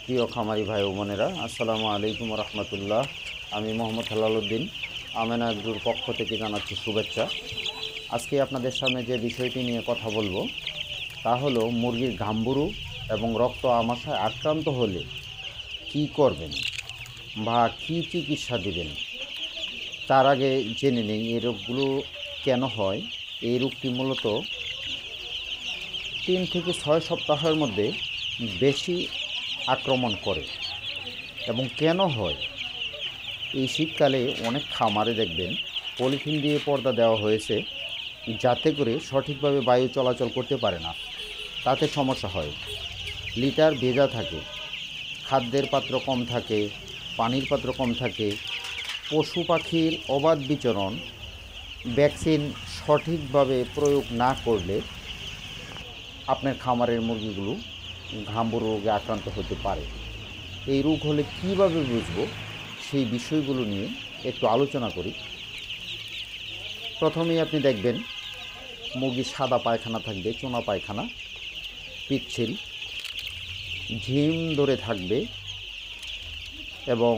প্রিয় খামারি ভাই ও বোনেরা, আসসালামু আলাইকুম রহমতুল্লাহ। আমি মোহাম্মদ হেলালুদ্দিন আমেনা এগ্রোর পক্ষ থেকে জানাচ্ছি শুভেচ্ছা। আজকে আপনাদের সামনে যে বিষয়টি নিয়ে কথা বলবো তা হলো মুরগির ঘাম্বুরু এবং রক্ত আমাশায় আক্রান্ত হলে কি করবেন বা কী চিকিৎসা দিবেন। তার আগে জেনে নেই এই রোগগুলো কেন হয়। এই রোগটি মূলত 3 থেকে 6 সপ্তাহের মধ্যে বেশি আক্রমণ করে। এবং কেন হয়? এই শীতকালে অনেক খামারে দেখবেন পলিথিন দিয়ে পর্দা দেওয়া হয়েছে, যাতে করে সঠিকভাবে বায়ু চলাচল করতে পারে না। তাতে সমস্যা হয়। লিটার ভেজা থাকে, খাদ্যের পাত্র কম থাকে, পানির পাত্র কম থাকে, পশু পাখির অবাধ বিচরণ, ভ্যাকসিন সঠিকভাবে প্রয়োগ না করলে আপনার খামারের মুরগিগুলো ঘাম্বুরু রোগে আক্রান্ত হতে পারে। এই রোগ হলে কীভাবে বুঝবো, সেই বিষয়গুলো নিয়ে একটু আলোচনা করি। প্রথমেই আপনি দেখবেন মুরগির সাদা পায়খানা থাকবে, চুনা পায়খানা, পিচ্ছিল, ঝিম ধরে থাকবে এবং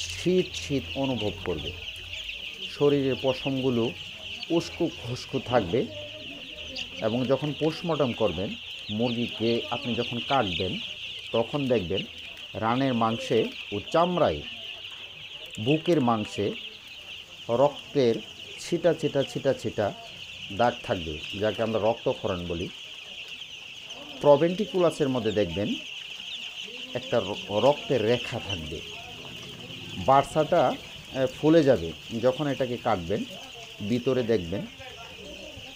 শীত শীত অনুভব করবে। শরীরের পশমগুলো উস্কো খুস্কো থাকবে এবং যখন পোস্টমর্টম করবেন মুরগিকে আপনি যখন কাটবেন তখন দেখবেন রানের মাংসে ও চামড়ায়, বুকের মাংসে রক্তের ছিটা ছিটা ছিটা ছিটা দাগ থাকবে, যাকে আমরা রক্তক্ষরণ বলি। প্রভেন্টিকুলাসের মধ্যে দেখবেন একটা রক্তের রেখা থাকবে। বার্সাটা ফুলে যাবে যখন এটাকে কাটবেন। ভিতরে দেখবেন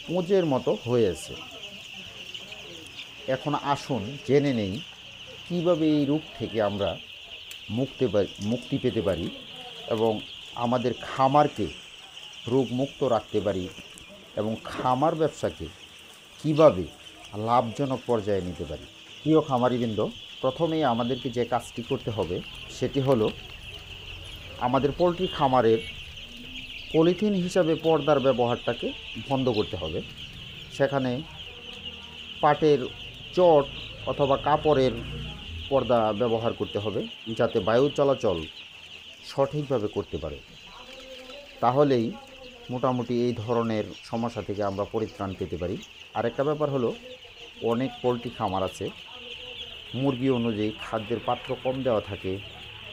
পুঁজের মতো হয়েছে। এখন আসুন জেনে নেই কীভাবে এই রোগ থেকে আমরা মুক্তি পেতে পারি এবং আমাদের খামারকে রোগমুক্ত রাখতে পারি এবং খামার ব্যবসাকে কিভাবে লাভজনক পর্যায়ে নিতে পারি। প্রিয় খামারিবৃন্দ, প্রথমেই আমাদেরকে যে কাজটি করতে হবে সেটি হলো আমাদের পোলট্রি খামারের পলিথিন হিসাবে পর্দার ব্যবহারটাকে বন্ধ করতে হবে। সেখানে পাটের চট অথবা কাপড়ের পর্দা ব্যবহার করতে হবে, যাতে বায়ু চলাচল সঠিকভাবে করতে পারে। তাহলেই মোটামুটি এই ধরনের সমস্যা থেকে আমরা পরিত্রাণ পেতে পারি। আরেকটা ব্যাপার হলো, অনেক পোলট্রি খামার আছে মুরগি অনুযায়ী খাদ্যের পাত্র কম দেওয়া থাকে,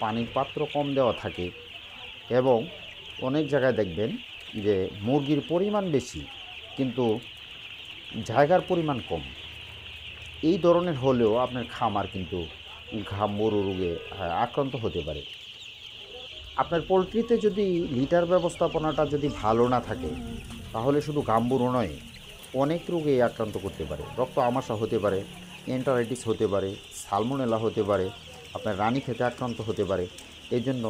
পানির পাত্র কম দেওয়া থাকে এবং অনেক জায়গায় দেখবেন যে মুরগির পরিমাণ বেশি কিন্তু জায়গার পরিমাণ কম। এই ধরনের হলেও আপনার খামার কিন্তু ঘাম্বুরু রোগে আক্রান্ত হতে পারে। আপনার পোলট্রিতে যদি লিটার ব্যবস্থাপনাটা যদি ভালো না থাকে তাহলে শুধু ঘাম্বুরু নয়, অনেক রোগে আক্রান্ত করতে পারে। রক্ত আমাশা হতে পারে, এন্টারাইটিস হতে পারে, সালমোনেলা হতে পারে, আপনার রানীক্ষেতে আক্রান্ত হতে পারে। এই জন্য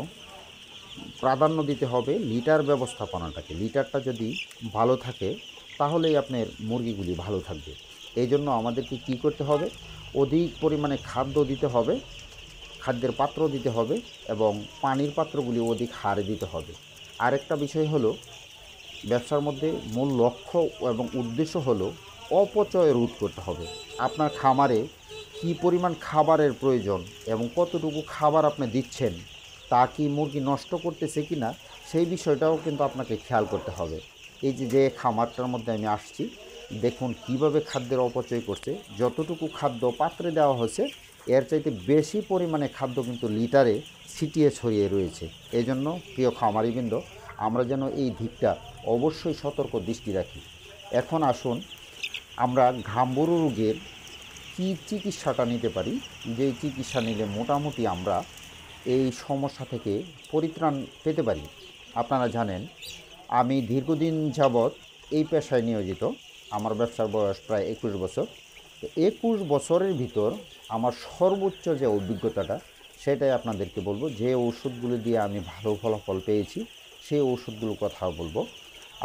প্রাধান্য দিতে হবে লিটার ব্যবস্থাপনাটাকে। লিটারটা যদি ভালো থাকে তাহলেই আপনার মুরগিগুলি ভালো থাকবে। এই জন্য আমাদেরকে কী করতে হবে? অধিক পরিমাণে খাদ্য দিতে হবে, খাদ্যের পাত্র দিতে হবে এবং পানির পাত্রগুলি অধিক হারে দিতে হবে। আরেকটা বিষয় হলো, ব্যবসার মধ্যে মূল লক্ষ্য এবং উদ্দেশ্য হলো অপচয় রোধ করতে হবে। আপনার খামারে কী পরিমাণ খাবারের প্রয়োজন এবং কতটুকু খাবার আপনি দিচ্ছেন, তা কি মুরগি নষ্ট করতেছে কি না, সেই বিষয়টাও কিন্তু আপনাকে খেয়াল করতে হবে। এই যে খামারটার মধ্যে আমি আসছি, দেখুন কিভাবে খাদ্যের অপচয় করছে। যতটুকু খাদ্য পাত্রে দেওয়া হয়েছে এর চাইতে বেশি পরিমাণে খাদ্য কিন্তু লিটারে ছিটিয়ে ছড়িয়ে রয়েছে। এই জন্য প্রিয় খামারিবৃন্দ, আমরা যেন এই দিকটা অবশ্যই সতর্ক দৃষ্টি রাখি। এখন আসুন আমরা ঘাম্বুরু রোগের কী চিকিৎসাটা নিতে পারি, যেই চিকিৎসা নিলে মোটামুটি আমরা এই সমস্যা থেকে পরিত্রাণ পেতে পারি। আপনারা জানেন আমি দীর্ঘদিন যাবৎ এই পেশায় নিয়োজিত। আমার ব্যবসার বয়স প্রায় 21 বছর। তো 21 বছরের ভিতর আমার সর্বোচ্চ যে অভিজ্ঞতাটা সেটাই আপনাদেরকে বলবো। যে ওষুধগুলো দিয়ে আমি ভালো ফলাফল পেয়েছি সেই ওষুধগুলোর কথাও বলবো।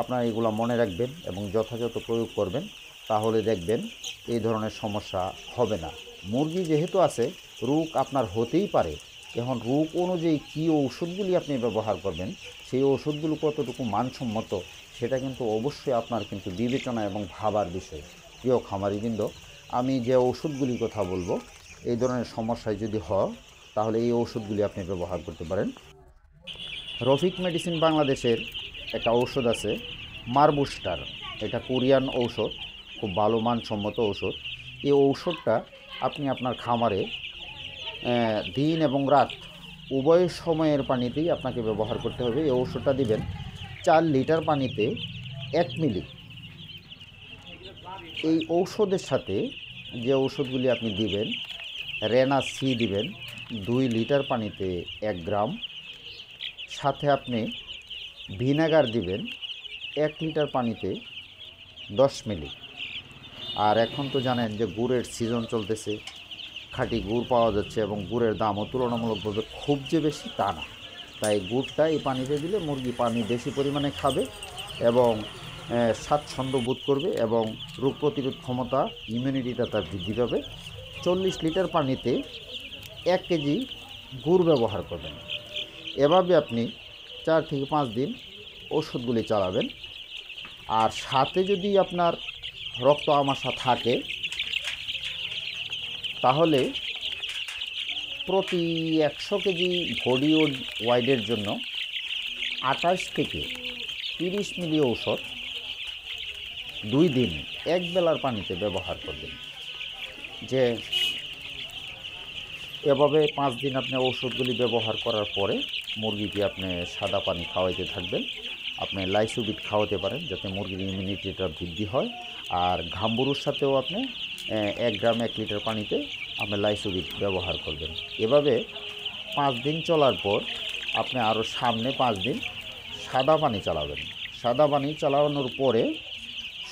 আপনারা এগুলো মনে রাখবেন এবং যথাযথ প্রয়োগ করবেন, তাহলে দেখবেন এই ধরনের সমস্যা হবে না। মুরগি যেহেতু আছে, রোগ আপনার হতেই পারে। এখন রোগ অনুযায়ী কী ওষুধগুলি আপনি ব্যবহার করবেন, সেই ওষুধগুলো কতটুকু মানসম্মত সেটা কিন্তু অবশ্যই আপনার কিন্তু বিবেচনা এবং ভাবার বিষয়। প্রিয় খামারিবৃন্দ, আমি যে ওষুধগুলির কথা বলবো, এই ধরনের সমস্যায় যদি হয় তাহলে এই ওষুধগুলি আপনি ব্যবহার করতে পারেন। রফিক মেডিসিন বাংলাদেশের একটা ঔষধ আছে মারবুস্টার, এটা কোরিয়ান ঔষধ, খুব ভালো মানসম্মত ঔষধ। এই ঔষধটা আপনি আপনার খামারে দিন এবং রাত উভয় সময়ের পানিতেই আপনাকে ব্যবহার করতে হবে। এই ঔষধটা দিবেন 4 লিটার পানিতে 1 মিলি। এই ঔষধের সাথে যে ঔষধগুলি আপনি দিবেন, রেনা সি দিবেন 2 লিটার পানিতে 1 গ্রাম, সাথে আপনি ভিনেগার দিবেন 1 লিটার পানিতে 10 মিলি। আর এখন তো জানেন যে গুড়ের সিজন চলতেছে, খাঁটি গুড় পাওয়া যাচ্ছে এবং গুড়ের দামও তুলনামূলকভাবে খুব যে বেশি তা না। তাই গুড়টা এই পানিতে দিলে মুরগি পানি বেশি পরিমাণে খাবে এবং স্বাচ্ছন্দ্য বোধ করবে এবং রোগ প্রতিরোধ ক্ষমতা, ইমিউনিটিটা তার বৃদ্ধি পাবে। 40 লিটার পানিতে 1 কেজি গুড় ব্যবহার করবেন। এভাবে আপনি 4 থেকে 5 দিন ওষুধগুলি চালাবেন। আর সাথে যদি আপনার রক্ত আমাশা থাকে তাহলে প্রতি 100 কেজি বডি ওয়াইডের জন্য 28 থেকে 30 মিলি ঔষধ 2 দিন 1 বেলার পানিতে ব্যবহার করবেন। যে এভাবে 5 দিন আপনি ঔষধগুলি ব্যবহার করার পরে মুরগিকে আপনি সাদা পানি খাওয়াইতে থাকবেন। আপনি লাইসোবিট খাওয়াতে পারেন যাতে মুরগির ইমিউনিটিটা বৃদ্ধি হয়। আর ঘাম্বুরুর সাথেও আপনি 1 গ্রাম 1 লিটার পানিতে আপনি লাইসোবিট ব্যবহার করবেন। এভাবে 5 দিন চলার পর আপনি আরও সামনে 5 দিন সাদা পানি চালাবেন। সাদা পানি চালানোর পরে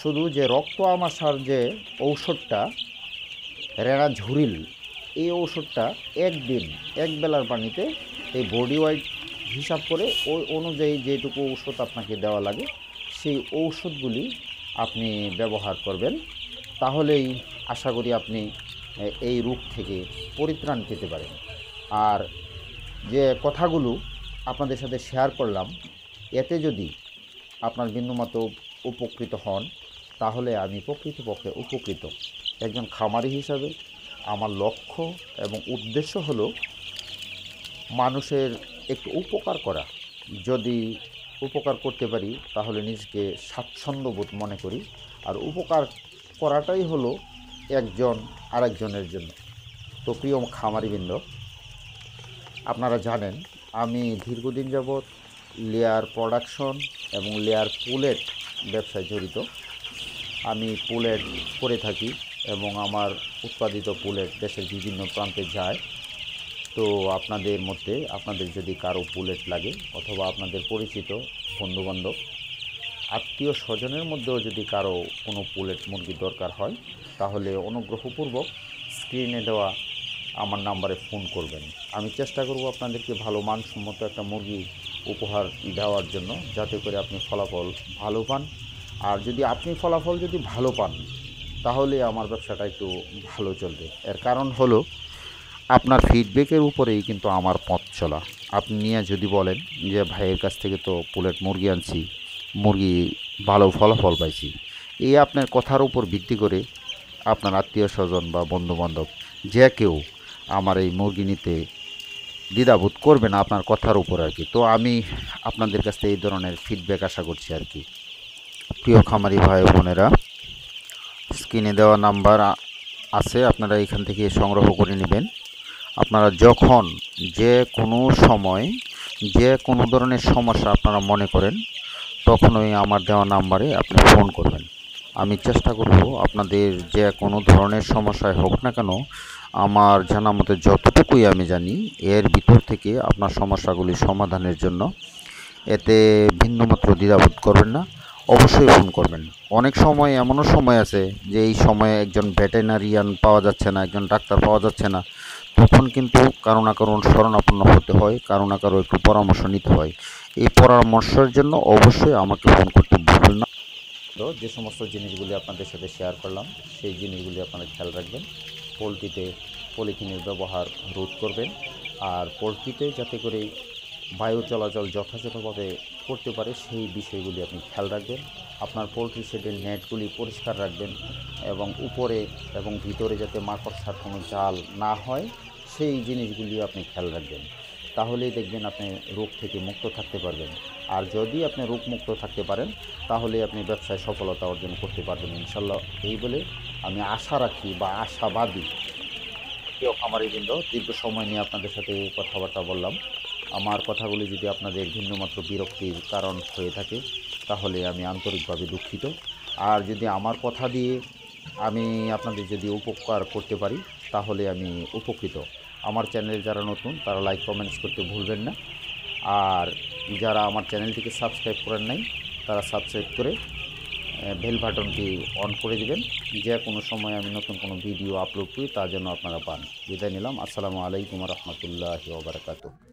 শুধু যে রক্ত আমাশার যে ঔষধটা রেনাঝুরিল, এই ঔষধটা 1 দিন 1 বেলার পানিতে এই বডি ওয়াইড হিসাব করে ওই অনুযায়ী যেটুকু ঔষধ আপনাকে দেওয়া লাগে সেই ঔষধগুলি আপনি ব্যবহার করবেন। তাহলেই আশা করি আপনি এই রোগ থেকে পরিত্রাণ পেতে পারেন। আর যে কথাগুলো আপনাদের সাথে শেয়ার করলাম, এতে যদি আপনার বিন্দুমাত্র উপকৃত হন তাহলে আমি প্রকৃতপক্ষে উপকৃত। একজন খামারি হিসাবে আমার লক্ষ্য এবং উদ্দেশ্য হলো মানুষের একটু উপকার করা। যদি উপকার করতে পারি তাহলে নিজেকে স্বাচ্ছন্দ্যবোধ মনে করি। আর উপকার করাটাই হলো একজন আরেকজনের জন্য। তো প্রিয় খামারিবৃন্দ, আপনারা জানেন আমি দীর্ঘদিন যাবৎ লেয়ার প্রোডাকশন এবং লেয়ার পুলেট ব্যবসায় জড়িত। আমি পুলেট করে থাকি এবং আমার উৎপাদিত পুলেট দেশের বিভিন্ন প্রান্তে যায়। তো আপনাদের মধ্যে আপনাদের যদি কারো পুলেট লাগে অথবা আপনাদের পরিচিত বন্ধুবান্ধব আত্মীয় স্বজনের মধ্যেও যদি কারো কোনো পুলেট মুরগি দরকার হয় তাহলে অনুগ্রহপূর্বক স্ক্রিনে দেওয়া আমার নাম্বারে ফোন করবেন। আমি চেষ্টা করব আপনাদেরকে ভালো মানসম্মত একটা মুরগি উপহার দেওয়ার জন্য, যাতে করে আপনি ফলাফল ভালো পান। আর যদি আপনি ফলাফল যদি ভালো পান তাহলে আমার ব্যবসাটা একটু ভালো চলবে। এর কারণ হলো আপনার ফিডব্যাকের উপরেই কিন্তু আমার পথ চলা। আপনি নিয়ে যদি বলেন যে ভাইয়ের কাছ থেকে তো পুলেট মুরগি আনছি, মুরগি ভালো ফলাফল পাইছি, এই আপনার কথার উপর ভিত্তি করে আপনার আত্মীয় স্বজন বা বন্ধুবান্ধব যে কেউ আমার এই মুরগি নিতে দ্বিধাবোধ করবে না আপনার কথার উপর আর কি। তো আমি আপনাদের কাছ থেকে এই ধরনের ফিডব্যাক আশা করছি আর কি। প্রিয় খামারি ভাই বোনেরা, স্ক্রিনে দেওয়া নাম্বার আছে, আপনারা এখান থেকে সংগ্রহ করে নেবেন। আপনারা যখন যে কোনো সময় যে কোনো ধরনের সমস্যা আপনারা মনে করেন তখনই আমার দেওয়া নাম্বারে আপনি ফোন করবেন। আমি চেষ্টা করব আপনাদের যে কোনো ধরনের সমস্যায় হোক না কেন আমার জানা মতে যতটুকুই আমি জানি এর ভিতর থেকে আপনার সমস্যাগুলি সমাধানের জন্য। এতে বিন্দুমাত্র দ্বিধাবোধ করবেন না, অবশ্যই ফোন করবেন। অনেক সময় এমনও সময় আছে যে এই সময়ে একজন ভেটেরিনারিয়ান পাওয়া যাচ্ছে না, একজন ডাক্তার পাওয়া যাচ্ছে না, তখন কিন্তু কারো না কারো শরণাপন্ন হতে হয়, কারো না কারো একটু পরামর্শ নিতে হয়। এই পরামর্শের জন্য অবশ্যই আমাকে ফোন করতে ভুলবেন না। তো যে সমস্ত জিনিসগুলি আপনাদের সাথে শেয়ার করলাম সেই জিনিসগুলি আপনারা খেয়াল রাখবেন। পোলট্রিতে পলিথিনের ব্যবহার রোধ করবেন। আর পোলট্রিতে যাতে করে বায়ু চলাচল যথাযথভাবে করতে পারে সেই বিষয়গুলি আপনি খেয়াল রাখবেন। আপনার পোলট্রি শেডের নেটগুলি পরিষ্কার রাখবেন এবং উপরে এবং ভিতরে যাতে মাকড়সার কোনো জাল না হয় সেই জিনিসগুলি আপনি খেয়াল রাখবেন। তাহলেই দেখবেন আপনি রোগ থেকে মুক্ত থাকতে পারবেন। আর যদি আপনি রোগমুক্ত থাকতে পারেন, তাহলে আপনি ব্যবসায় সফলতা অর্জন করতে পারবেন ইনশাল্লাহ। এই বলে আমি আশা রাখি বা আশাবাদী। প্রিয় খামারিবৃন্দ, দীর্ঘ সময় নিয়ে আপনাদের সাথে কথাবার্তা বললাম। আমার কথাগুলি যদি আপনাদের ভিন্নমাত্র বিরক্তির কারণ হয়ে থাকে, তাহলে আমি আন্তরিকভাবে দুঃখিত। আর যদি আমার কথা দিয়ে আমি আপনাদের যদি উপকার করতে পারি, তাহলে আমি উপকৃত। আমার চ্যানেলে যারা নতুন, তারা লাইক কমেন্টস করতে ভুলবেন না। আর যারা আমার চ্যানেলটিকে সাবস্ক্রাইব করেন নাই, তারা সাবস্ক্রাইব করে বেল বাটনটি অন করে দিবেন, যে কোনো সময় আমি নতুন কোনো ভিডিও আপলোড করি তা যেন আপনারা পান। বিদায় নিলাম। আসসালামু আলাইকুম রহমতুল্লাহি ওয়া বারাকাতুহু।